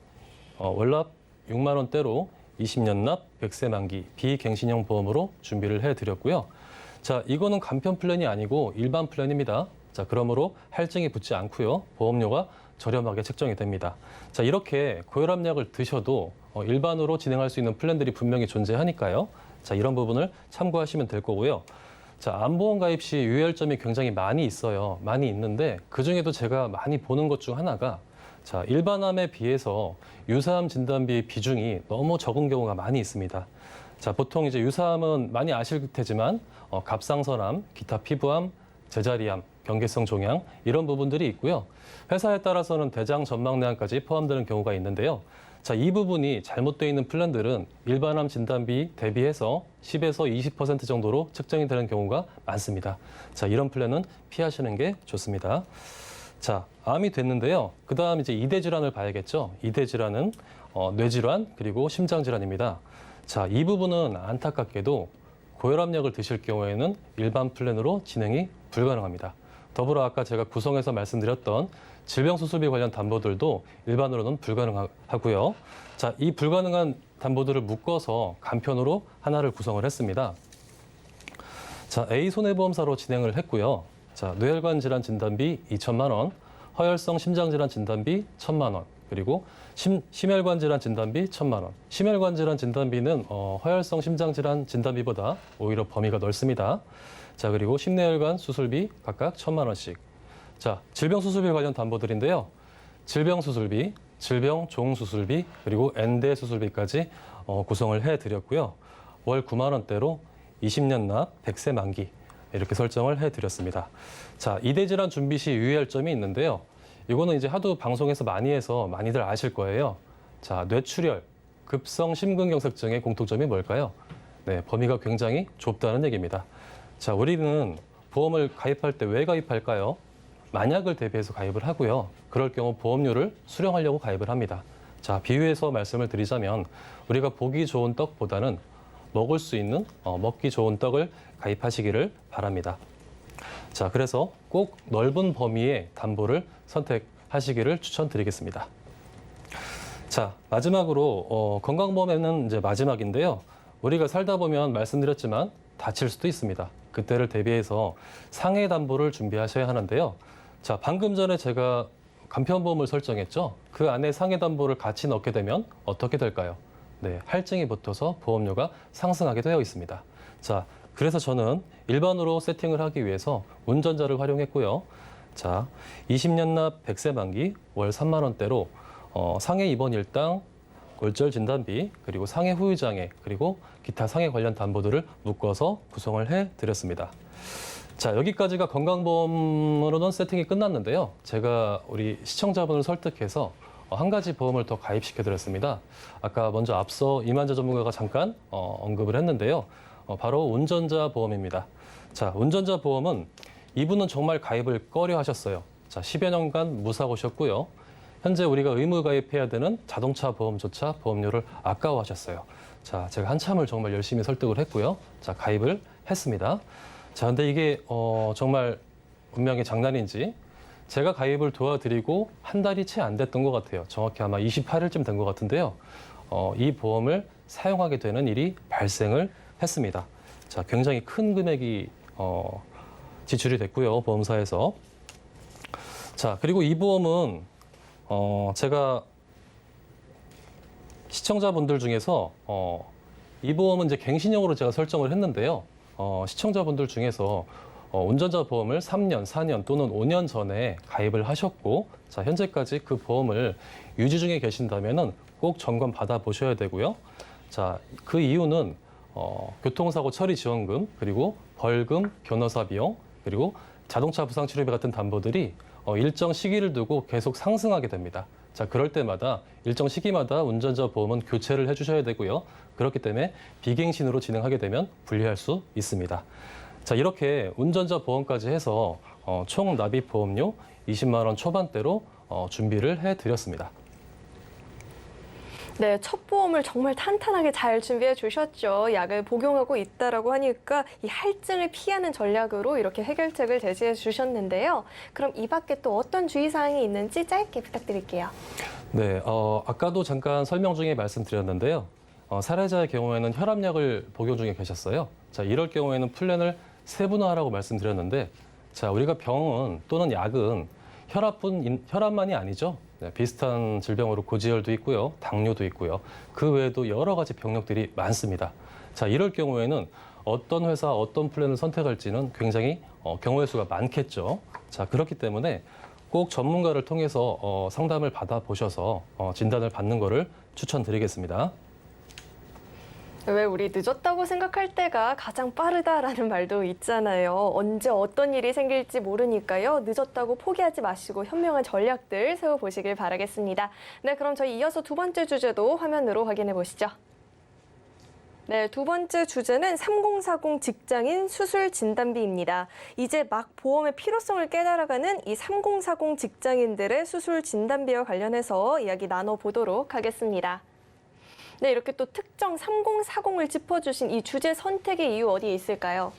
월납 6만 원대로 20년 납 100세 만기 비갱신형 보험으로 준비를 해드렸고요. 자, 이거는 간편 플랜이 아니고 일반 플랜입니다. 자, 그러므로 할증이 붙지 않고요. 보험료가 저렴하게 책정이 됩니다. 자, 이렇게 고혈압약을 드셔도 일반으로 진행할 수 있는 플랜들이 분명히 존재하니까요. 자, 이런 부분을 참고하시면 될 거고요. 자, 암보험 가입 시 유의할 점이 굉장히 많이 있어요. 많이 있는데 그중에도 제가 많이 보는 것 중 하나가 자, 일반암에 비해서 유사암 진단비의 비중이 너무 적은 경우가 많이 있습니다. 자, 보통 이제 유사암은 많이 아실 테지만 갑상선암, 기타 피부암, 제자리암, 경계성 종양 이런 부분들이 있고요. 회사에 따라서는 대장 전망내암까지 포함되는 경우가 있는데요. 자, 이 부분이 잘못되어 있는 플랜들은 일반암 진단비 대비해서 10에서 20% 정도로 측정이 되는 경우가 많습니다. 자, 이런 플랜은 피하시는 게 좋습니다. 자, 암이 됐는데요. 그 다음 이제 2대 질환을 봐야겠죠. 2대 질환은 뇌질환 그리고 심장질환입니다. 자, 이 부분은 안타깝게도 고혈압약을 드실 경우에는 일반 플랜으로 진행이 불가능합니다. 더불어 아까 제가 구성해서 말씀드렸던 질병수술비 관련 담보들도 일반으로는 불가능하고요. 자, 이 불가능한 담보들을 묶어서 간편으로 하나를 구성을 했습니다. 자, A손해보험사로 진행을 했고요. 자, 뇌혈관 질환 진단비 2천만 원, 허혈성 심장질환 진단비 1천만 원, 그리고 심혈관 질환 진단비 1천만 원. 심혈관 질환 진단비는 허혈성 심장질환 진단비보다 오히려 범위가 넓습니다. 자, 그리고 심내혈관 수술비 각각 1천만 원씩. 자, 질병수술비 관련 담보들인데요. 질병수술비, 질병종수술비, 그리고 엔대 수술비까지 구성을 해드렸고요. 월 9만 원대로 20년 납 100세 만기 이렇게 설정을 해드렸습니다. 자, 2대 질환 준비 시 유의할 점이 있는데요. 이거는 이제 하도 방송에서 많이 해서 많이들 아실 거예요. 자, 뇌출혈, 급성 심근경색증의 공통점이 뭘까요? 네, 범위가 굉장히 좁다는 얘기입니다. 자, 우리는 보험을 가입할 때 왜 가입할까요? 만약을 대비해서 가입을 하고요. 그럴 경우 보험료를 수령하려고 가입을 합니다. 자, 비유해서 말씀을 드리자면 우리가 보기 좋은 떡보다는 먹을 수 있는 먹기 좋은 떡을 가입하시기를 바랍니다. 자, 그래서 꼭 넓은 범위의 담보를 선택하시기를 추천드리겠습니다. 자, 마지막으로 건강보험에는 이제 마지막인데요. 우리가 살다 보면 말씀드렸지만 다칠 수도 있습니다. 그때를 대비해서 상해 담보를 준비하셔야 하는데요. 자, 방금 전에 제가 간편보험을 설정했죠. 그 안에 상해 담보를 같이 넣게 되면 어떻게 될까요? 네, 할증이 붙어서 보험료가 상승하게 되어 있습니다. 자, 그래서 저는 일반으로 세팅을 하기 위해서 운전자를 활용했고요. 자, 20년 납 100세 만기 월 3만 원대로 상해 입원 일당, 골절 진단비, 그리고 상해 후유 장애, 그리고 기타 상해 관련 담보들을 묶어서 구성을 해드렸습니다. 자, 여기까지가 건강보험으로는 세팅이 끝났는데요. 제가 우리 시청자분을 설득해서 한 가지 보험을 더 가입시켜드렸습니다. 아까 먼저 앞서 이만재 전문가가 잠깐 언급을 했는데요. 바로 운전자 보험입니다. 자, 운전자 보험은 이분은 정말 가입을 꺼려 하셨어요. 자, 10여 년간 무사고셨고요. 현재 우리가 의무 가입해야 되는 자동차 보험조차 보험료를 아까워하셨어요. 자, 제가 한참을 정말 열심히 설득을 했고요. 자, 가입을 했습니다. 자, 근데 이게 정말 운명의 장난인지 제가 가입을 도와드리고 한 달이 채 안 됐던 것 같아요. 정확히 아마 28일쯤 된 것 같은데요. 이 보험을 사용하게 되는 일이 발생을 했습니다. 자, 굉장히 큰 금액이 지출이 됐고요. 보험사에서. 자, 그리고 이 보험은 제가 시청자분들 중에서 이 보험은 이제 갱신형으로 제가 설정을 했는데요. 시청자분들 중에서 운전자 보험을 3년, 4년 또는 5년 전에 가입을 하셨고, 자, 현재까지 그 보험을 유지 중에 계신다면은 꼭 점검 받아 보셔야 되고요. 자, 그 이유는 교통사고 처리 지원금, 그리고 벌금, 변호사 비용, 그리고 자동차 부상 치료비 같은 담보들이 일정 시기를 두고 계속 상승하게 됩니다. 자, 그럴 때마다 일정 시기마다 운전자 보험은 교체를 해주셔야 되고요. 그렇기 때문에 비갱신으로 진행하게 되면 불리할 수 있습니다. 자, 이렇게 운전자 보험까지 해서 총 납입 보험료 20만 원 초반대로 준비를 해드렸습니다. 네, 첫 보험을 정말 탄탄하게 잘 준비해 주셨죠. 약을 복용하고 있다라고 하니까 이 할증을 피하는 전략으로 이렇게 해결책을 제시해 주셨는데요. 그럼 이 밖에 또 어떤 주의사항이 있는지 짧게 부탁드릴게요. 네, 아까도 잠깐 설명 중에 말씀드렸는데요. 사례자의 경우에는 혈압약을 복용 중에 계셨어요. 자, 이럴 경우에는 플랜을 세분화하라고 말씀드렸는데, 자, 우리가 병은 또는 약은 혈압만이 아니죠. 네, 비슷한 질병으로 고지혈도 있고요, 당뇨도 있고요. 그 외에도 여러 가지 병력들이 많습니다. 자, 이럴 경우에는 어떤 회사, 어떤 플랜을 선택할지는 굉장히 경우의 수가 많겠죠. 자, 그렇기 때문에 꼭 전문가를 통해서 상담을 받아보셔서 진단을 받는 거를 추천드리겠습니다. 왜 우리 늦었다고 생각할 때가 가장 빠르다라는 말도 있잖아요. 언제 어떤 일이 생길지 모르니까요. 늦었다고 포기하지 마시고 현명한 전략들 세워보시길 바라겠습니다. 네, 그럼 저희 이어서 두 번째 주제도 화면으로 확인해 보시죠. 네, 두 번째 주제는 3040 직장인 수술 진단비입니다. 이제 막 보험의 필요성을 깨달아가는 이 3040 직장인들의 수술 진단비와 관련해서 이야기 나눠보도록 하겠습니다. 네, 이렇게 또 특정 3040을 짚어주신 이 주제 선택의 이유 어디에 있을까요?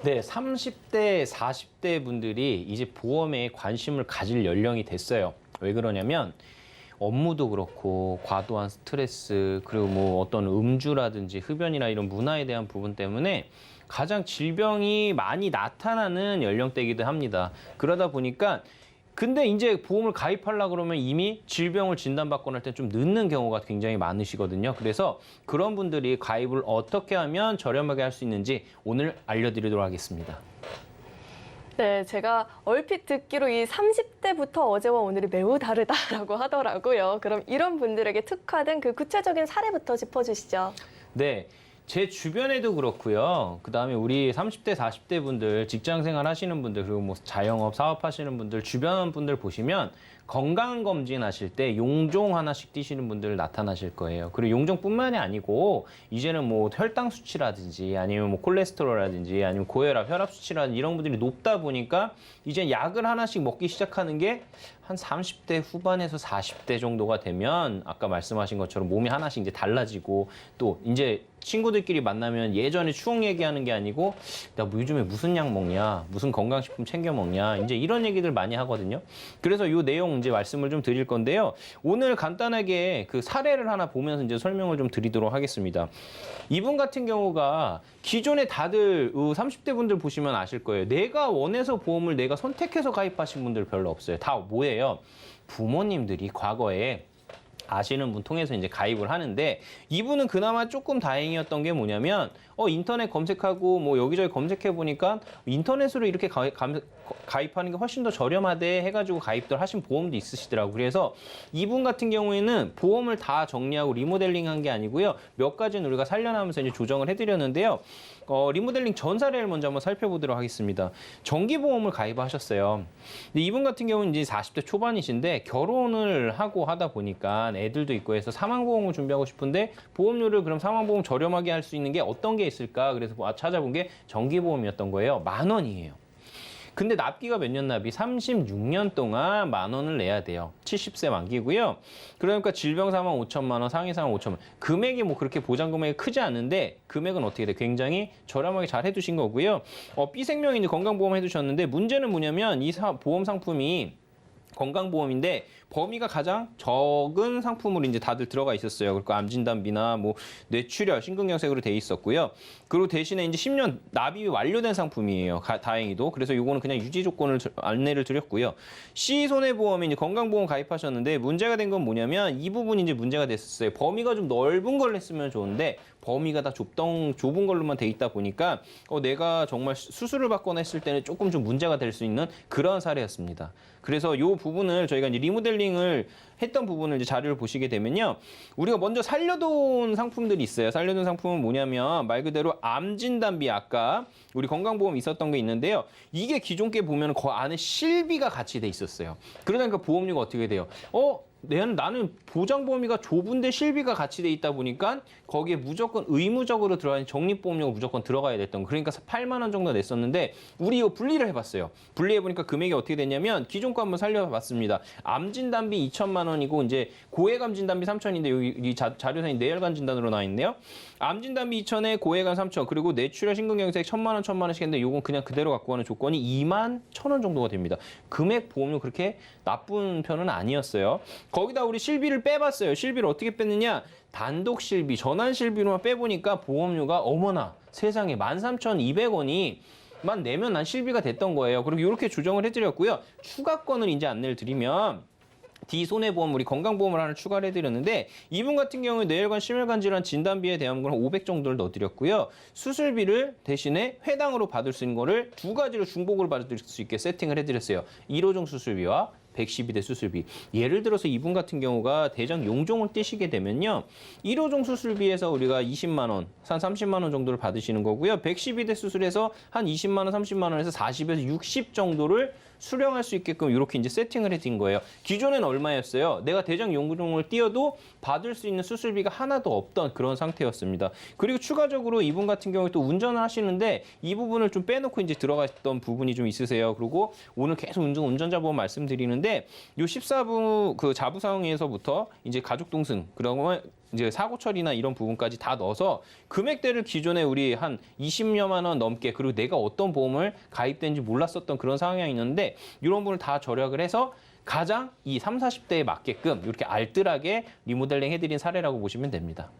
네, 30대, 40대 분들이 이제 보험에 관심을 가질 연령이 됐어요. 왜 그러냐면 업무도 그렇고 과도한 스트레스, 그리고 뭐 어떤 음주라든지 흡연이나 이런 문화에 대한 부분 때문에 가장 질병이 많이 나타나는 연령대이기도 합니다. 그러다 보니까 근데 이제 보험을 가입하려고 그러면 이미 질병을 진단받고 날 때 좀 늦는 경우가 굉장히 많으시거든요. 그래서 그런 분들이 가입을 어떻게 하면 저렴하게 할 수 있는지 오늘 알려드리도록 하겠습니다. 네, 제가 얼핏 듣기로 이 30대부터 어제와 오늘이 매우 다르다라고 하더라고요. 그럼 이런 분들에게 특화된 그 구체적인 사례부터 짚어주시죠. 네. 제 주변에도 그렇고요. 그다음에 우리 30대, 40대 분들, 직장생활 하시는 분들, 그리고 뭐 자영업, 사업하시는 분들, 주변 분들 보시면 건강검진 하실 때 용종 하나씩 띄시는 분들 나타나실 거예요. 그리고 용종뿐만이 아니고 이제는 뭐 혈당 수치라든지 아니면 뭐 콜레스테롤이라든지 아니면 고혈압, 혈압 수치라든지 이런 분들이 높다 보니까 이제 약을 하나씩 먹기 시작하는 게 한 30대 후반에서 40대 정도가 되면 아까 말씀하신 것처럼 몸이 하나씩 이제 달라지고 또 이제 친구들끼리 만나면 예전에 추억 얘기하는 게 아니고 나 뭐 요즘에 무슨 약 먹냐, 무슨 건강식품 챙겨 먹냐, 이제 이런 얘기들 많이 하거든요. 그래서 이 내용 이제 말씀을 좀 드릴 건데요. 오늘 간단하게 그 사례를 하나 보면서 이제 설명을 좀 드리도록 하겠습니다. 이분 같은 경우가 기존에 다들 30대 분들 보시면 아실 거예요. 내가 원해서 보험을 내가 선택해서 가입하신 분들 별로 없어요. 다 뭐예요? 부모님들이 과거에 아시는 분 통해서 이제 가입을 하는데 이분은 그나마 조금 다행이었던 게 뭐냐면 인터넷 검색하고 뭐 여기저기 검색해 보니까 인터넷으로 이렇게 가입하는 게 훨씬 더 저렴하대 해가지고 가입들 하신 보험도 있으시더라고요. 그래서 이분 같은 경우에는 보험을 다 정리하고 리모델링한 게 아니고요. 몇 가지는 우리가 살려나면서 이제 조정을 해드렸는데요. 리모델링 전 사례를 먼저 한번 살펴보도록 하겠습니다. 정기보험을 가입하셨어요. 근데 이분 같은 경우는 이제 40대 초반이신데 결혼을 하고 하다 보니까 애들도 있고 해서 사망보험을 준비하고 싶은데 보험료를 그럼 사망보험 저렴하게 할 수 있는 게 어떤 게 있을까? 그래서 찾아본 게 정기보험이었던 거예요. 10,000원이에요. 근데 납기가 몇 년 납이? 36년 동안 10,000원을 내야 돼요. 70세 만기고요. 그러니까 질병 사망 5천만 원, 상해 사망 5천만 원. 금액이 뭐 그렇게 보장 금액이 크지 않은데 금액은 어떻게 돼? 굉장히 저렴하게 잘 해두신 거고요. B생명이 이제 건강보험 해두셨는데 문제는 뭐냐면 이 보험 상품이 건강보험인데 범위가 가장 적은 상품으로 이제 다들 들어가 있었어요. 그리고 암진단비나 뭐 뇌출혈, 심근경색으로 돼 있었고요. 그리고 대신에 이제 10년 납입이 완료된 상품이에요. 다행히도. 그래서 요거는 그냥 유지 조건을 안내를 드렸고요. C손해보험이 이제 건강보험 가입하셨는데 문제가 된 건 뭐냐면 이 부분이 이제 문제가 됐었어요. 범위가 좀 넓은 걸 했으면 좋은데 범위가 다 좁은 걸로만 돼 있다 보니까 내가 정말 수술을 받거나 했을 때는 조금 좀 문제가 될 수 있는 그런 사례였습니다. 그래서 요 부분을 저희가 이제 리모델링을 했던 부분을 이제 자료를 보시게 되면요. 우리가 먼저 살려둔 상품들이 있어요. 살려둔 상품은 뭐냐면 말 그대로 암진단비 아까 우리 건강보험 있었던 게 있는데요. 이게 기존 게 보면 그 안에 실비가 같이 돼 있었어요. 그러다 보험료가 어떻게 돼요? 나는 보장 범위가 좁은데 실비가 같이 돼 있다 보니까 거기에 무조건 의무적으로 들어가는 적립보험료가 무조건 들어가야 됐던 거. 그러니까 8만 원 정도 냈었는데 우리 이거 분리를 해봤어요. 분리해보니까 금액이 어떻게 됐냐면 기존 거 한번 살려봤습니다. 암진단비 2천만 원이고 이제 고해감 진단비 3천인데 여기 자료상에 뇌혈관 진단으로 나와 있네요. 암진단비 2천에 고해감 3천 그리고 뇌출혈 심근경색 1,000만 원 1,000만 원씩 했는데 요건 그냥 그대로 갖고 가는 조건이 2만 1,000원 정도가 됩니다. 금액 보험료 그렇게 나쁜 편은 아니었어요. 거기다 우리 실비를 빼봤어요. 실비를 어떻게 뺐느냐? 단독 실비, 전환 실비로만 빼보니까 보험료가 어머나 세상에 13,200원이 만 내면 난 실비가 됐던 거예요. 그리고 이렇게 조정을 해드렸고요. 추가권을 이제 안내를 드리면 D손해보험 우리 건강보험을 하나 추가를 해드렸는데 이분 같은 경우에 뇌혈관, 심혈관 질환 진단비에 대한 건 500 정도를 넣어드렸고요. 수술비를 대신에 회당으로 받을 수 있는 거를 두 가지로 중복으로 받을 수 있게 세팅을 해드렸어요. 1호종 수술비와 112대 수술비. 예를 들어서 이분 같은 경우가 대장 용종을 떼시게 되면요. 1호종 수술비에서 우리가 20만 원, 한 30만 원 정도를 받으시는 거고요. 112대 수술에서 한 20만 원, 30만 원에서 40에서 60 정도를 수령할 수 있게끔 이렇게 이제 세팅을 해둔 거예요. 기존에는 얼마였어요? 내가 대장 용종을 띄어도 받을 수 있는 수술비가 하나도 없던 그런 상태였습니다. 그리고 추가적으로 이분 같은 경우에 또 운전을 하시는데 이 부분을 좀 빼놓고 이제 들어갔던 부분이 좀 있으세요. 그리고 오늘 계속 운전자 보험 말씀드리는데 요 14부 그 자부상에서부터 이제 가족 동승 그러면 이제 사고 처리나 이런 부분까지 다 넣어서 금액대를 기존에 우리 한 20여만 원 넘게 그리고 내가 어떤 보험을 가입된지 몰랐었던 그런 상황이 있는데 이런 부분을 다 절약을 해서 가장 이 30, 40대에 맞게끔 이렇게 알뜰하게 리모델링 해드린 사례라고 보시면 됩니다.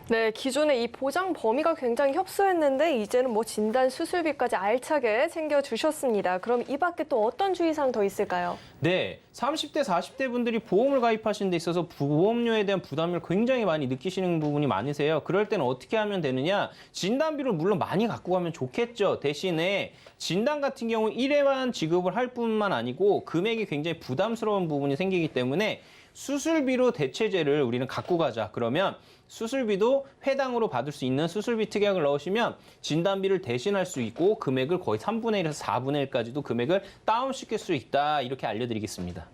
네, 기존에 이 보장 범위가 굉장히 협소했는데 이제는 뭐 진단 수술비까지 알차게 챙겨주셨습니다. 그럼 이 밖에 또 어떤 주의사항 더 있을까요? 네, 30대, 40대 분들이 보험을 가입하시는 데 있어서 보험료에 대한 부담을 굉장히 많이 느끼시는 부분이 많으세요. 그럴 때는 어떻게 하면 되느냐? 진단비를 물론 많이 갖고 가면 좋겠죠. 대신에 진단 같은 경우 1회만 지급을 할 뿐만 아니고 금액이 굉장히 부담스러운 부분이 생기기 때문에 수술비로 대체제를 우리는 갖고 가자. 그러면 수술비도 회당으로 받을 수 있는 수술비 특약을 넣으시면 진단비를 대신할 수 있고 금액을 거의 3분의 1에서 4분의 1까지도 금액을 다운시킬 수 있다. 이렇게 알려드리겠습니다.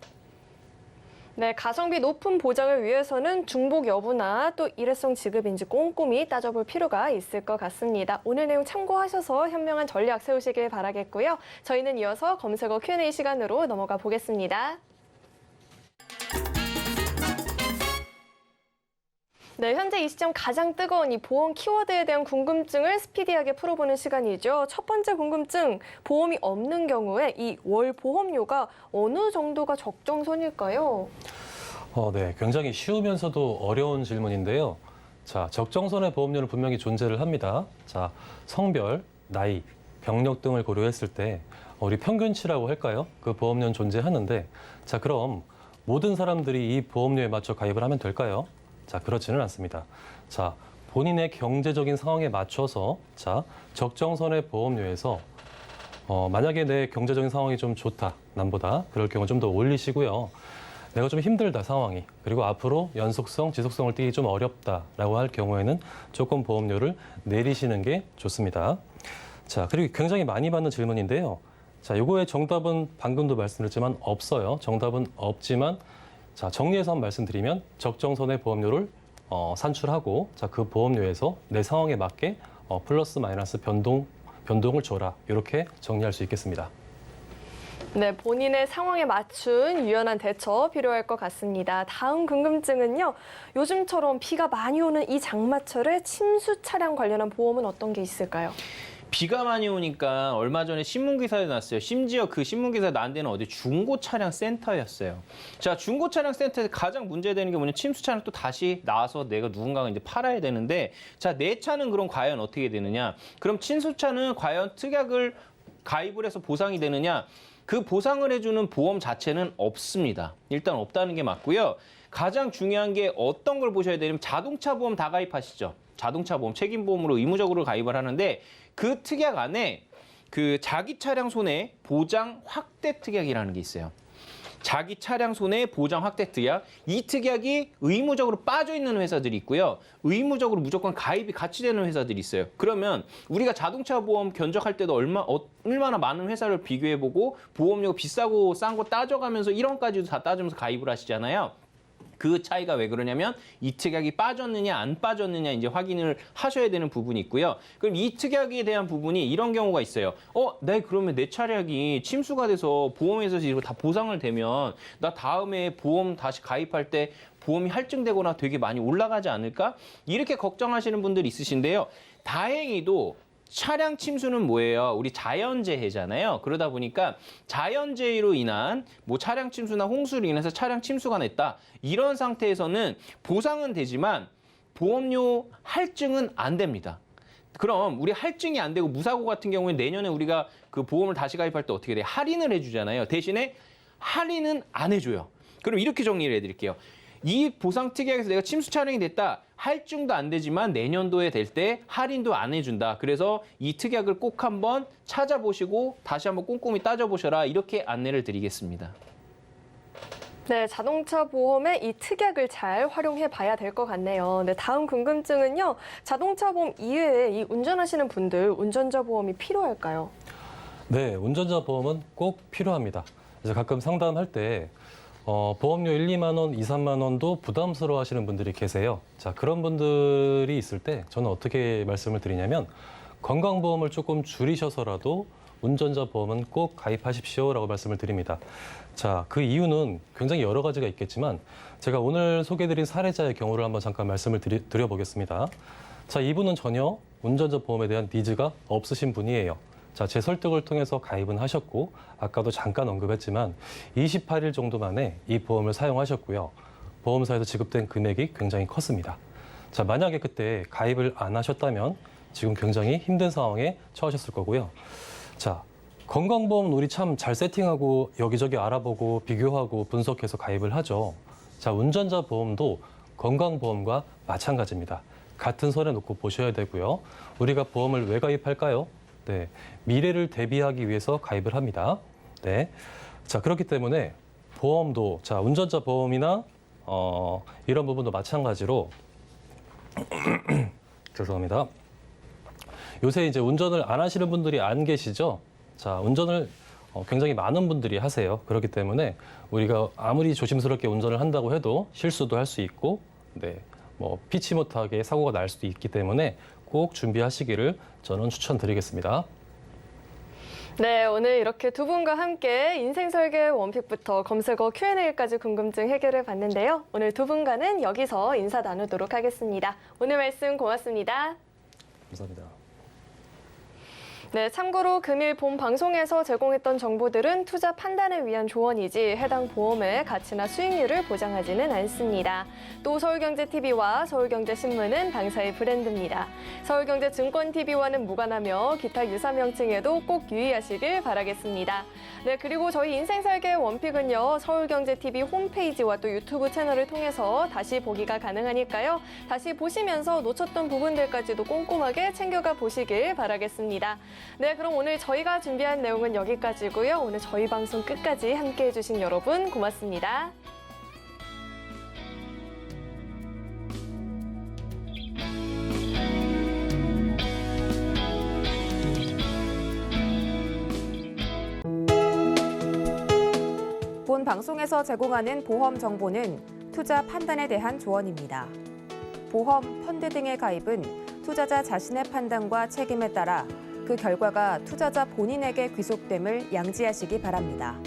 네, 가성비 높은 보장을 위해서는 중복 여부나 또 일회성 지급인지 꼼꼼히 따져볼 필요가 있을 것 같습니다. 오늘 내용 참고하셔서 현명한 전략 세우시길 바라겠고요. 저희는 이어서 검색어 Q&A 시간으로 넘어가 보겠습니다. 네, 현재 이 시점 가장 뜨거운 이 보험 키워드에 대한 궁금증을 스피디하게 풀어보는 시간이죠. 첫 번째 궁금증, 보험이 없는 경우에 이 월 보험료가 어느 정도가 적정선일까요? 네, 굉장히 쉬우면서도 어려운 질문인데요. 자, 적정선의 보험료는 분명히 존재를 합니다. 자, 성별, 나이, 병력 등을 고려했을 때 우리 평균치라고 할까요? 그 보험료는 존재하는데 자, 그럼 모든 사람들이 이 보험료에 맞춰 가입을 하면 될까요? 자, 그렇지는 않습니다. 자, 본인의 경제적인 상황에 맞춰서 자, 적정선의 보험료에서 만약에 내 경제적인 상황이 좀 좋다, 남보다 그럴 경우 좀 더 올리시고요. 내가 좀 힘들다 상황이 그리고 앞으로 연속성, 지속성을 띠기 좀 어렵다라고 할 경우에는 조금 보험료를 내리시는 게 좋습니다. 자, 그리고 굉장히 많이 받는 질문인데요. 자, 요거의 정답은 방금도 말씀드렸지만 없어요. 정답은 없지만 자, 정리해서 한번 말씀드리면 적정선의 보험료를 산출하고 자, 그 보험료에서 내 상황에 맞게 플러스 마이너스 변동을 줘라. 이렇게 정리할 수 있겠습니다. 네, 본인의 상황에 맞춘 유연한 대처 필요할 것 같습니다. 다음 궁금증은요. 요즘처럼 비가 많이 오는 이 장마철에 침수 차량 관련한 보험은 어떤 게 있을까요? 비가 많이 오니까 얼마 전에 신문기사에 났어요. 심지어 그 신문기사에 난 데는 어디 중고차량 센터였어요. 자, 중고차량 센터에서 가장 문제되는 게 뭐냐면 침수차량 또 다시 나와서 내가 누군가가 이제 팔아야 되는데 자, 내 차는 그럼 과연 어떻게 되느냐? 그럼 침수차는 과연 특약을 가입을 해서 보상이 되느냐? 그 보상을 해주는 보험 자체는 없습니다. 일단 없다는 게 맞고요. 가장 중요한 게 어떤 걸 보셔야 되냐면 자동차 보험 다 가입하시죠. 자동차 보험 책임보험으로 의무적으로 가입을 하는데 그 특약 안에 그 자기 차량 손해 보장 확대 특약이라는 게 있어요. 자기 차량 손해 보장 확대 특약. 이 특약이 의무적으로 빠져 있는 회사들이 있고요. 의무적으로 무조건 가입이 같이 되는 회사들이 있어요. 그러면 우리가 자동차 보험 견적할 때도 얼마나 많은 회사를 비교해보고 보험료 비싸고 싼 거 따져가면서 1원까지도 다 따지면서 가입을 하시잖아요. 그 차이가 왜 그러냐면 이 특약이 빠졌느냐 안 빠졌느냐 이제 확인을 하셔야 되는 부분이 있고요. 그럼 이 특약에 대한 부분이 이런 경우가 있어요. 네, 그러면 내 차량이 침수가 돼서 보험에서 이거 다 보상을 되면 나 다음에 보험 다시 가입할 때 보험이 할증되거나 되게 많이 올라가지 않을까? 이렇게 걱정하시는 분들이 있으신데요. 다행히도 차량 침수는 뭐예요? 우리 자연재해잖아요. 그러다 보니까 자연재해로 인한 뭐 차량 침수나 홍수로 인해서 차량 침수가 냈다. 이런 상태에서는 보상은 되지만 보험료 할증은 안 됩니다. 그럼 우리 할증이 안 되고 무사고 같은 경우에 내년에 우리가 그 보험을 다시 가입할 때 어떻게 돼? 할인을 해주잖아요. 대신에 할인은 안 해줘요. 그럼 이렇게 정리를 해드릴게요. 이 보상 특약에서 내가 침수 차량이 됐다. 할증도 안 되지만 내년도에 될 때 할인도 안 해준다. 그래서 이 특약을 꼭 한번 찾아보시고 다시 한번 꼼꼼히 따져보셔라. 이렇게 안내를 드리겠습니다. 네, 자동차 보험의 이 특약을 잘 활용해 봐야 될 것 같네요. 네, 다음 궁금증은요. 자동차 보험 이외에 이 운전하시는 분들 운전자 보험이 필요할까요? 네, 운전자 보험은 꼭 필요합니다. 그래서 가끔 상담할 때 보험료 1, 2만 원, 2, 3만 원도 부담스러워 하시는 분들이 계세요. 자, 그런 분들이 있을 때 저는 어떻게 말씀을 드리냐면 건강보험을 조금 줄이셔서라도 운전자 보험은 꼭 가입하십시오라고 말씀을 드립니다. 자, 그 이유는 굉장히 여러 가지가 있겠지만 제가 오늘 소개해드린 사례자의 경우를 한번 잠깐 말씀을 드려보겠습니다. 자, 이분은 전혀 운전자 보험에 대한 니즈가 없으신 분이에요. 자, 제 설득을 통해서 가입은 하셨고 아까도 잠깐 언급했지만 28일 정도 만에 이 보험을 사용하셨고요. 보험사에서 지급된 금액이 굉장히 컸습니다. 자, 만약에 그때 가입을 안 하셨다면 지금 굉장히 힘든 상황에 처하셨을 거고요. 자, 건강보험은 우리 참 잘 세팅하고 여기저기 알아보고 비교하고 분석해서 가입을 하죠. 자, 운전자 보험도 건강보험과 마찬가지입니다. 같은 선에 놓고 보셔야 되고요. 우리가 보험을 왜 가입할까요? 네, 미래를 대비하기 위해서 가입을 합니다. 네, 자, 그렇기 때문에 보험도 자, 운전자 보험이나 이런 부분도 마찬가지로 죄송합니다. 요새 이제 운전을 안 하시는 분들이 안 계시죠? 자, 운전을 굉장히 많은 분들이 하세요. 그렇기 때문에 우리가 아무리 조심스럽게 운전을 한다고 해도 실수도 할 수 있고, 네, 뭐 피치 못하게 사고가 날 수도 있기 때문에 꼭 준비하시기를 저는 추천드리겠습니다. 네, 오늘 이렇게 두 분과 함께 인생설계 원픽부터 검색어 Q&A까지 궁금증 해결해 봤는데요. 오늘 두 분과는 여기서 인사 나누도록 하겠습니다. 오늘 말씀 고맙습니다. 감사합니다. 네, 참고로 금일 본 방송에서 제공했던 정보들은 투자 판단을 위한 조언이지 해당 보험의 가치나 수익률을 보장하지는 않습니다. 또 서울경제TV와 서울경제신문은 당사의 브랜드입니다. 서울경제증권TV와는 무관하며 기타 유사 명칭에도 꼭 유의하시길 바라겠습니다. 네, 그리고 저희 인생설계 원픽은요, 서울경제TV 홈페이지와 또 유튜브 채널을 통해서 다시 보기가 가능하니까요. 다시 보시면서 놓쳤던 부분들까지도 꼼꼼하게 챙겨가 보시길 바라겠습니다. 네, 그럼 오늘 저희가 준비한 내용은 여기까지고요. 오늘 저희 방송 끝까지 함께해 주신 여러분 고맙습니다. 본 방송에서 제공하는 보험 정보는 투자 판단에 대한 조언입니다. 보험, 펀드 등의 가입은 투자자 자신의 판단과 책임에 따라 그 결과가 투자자 본인에게 귀속됨을 양지하시기 바랍니다.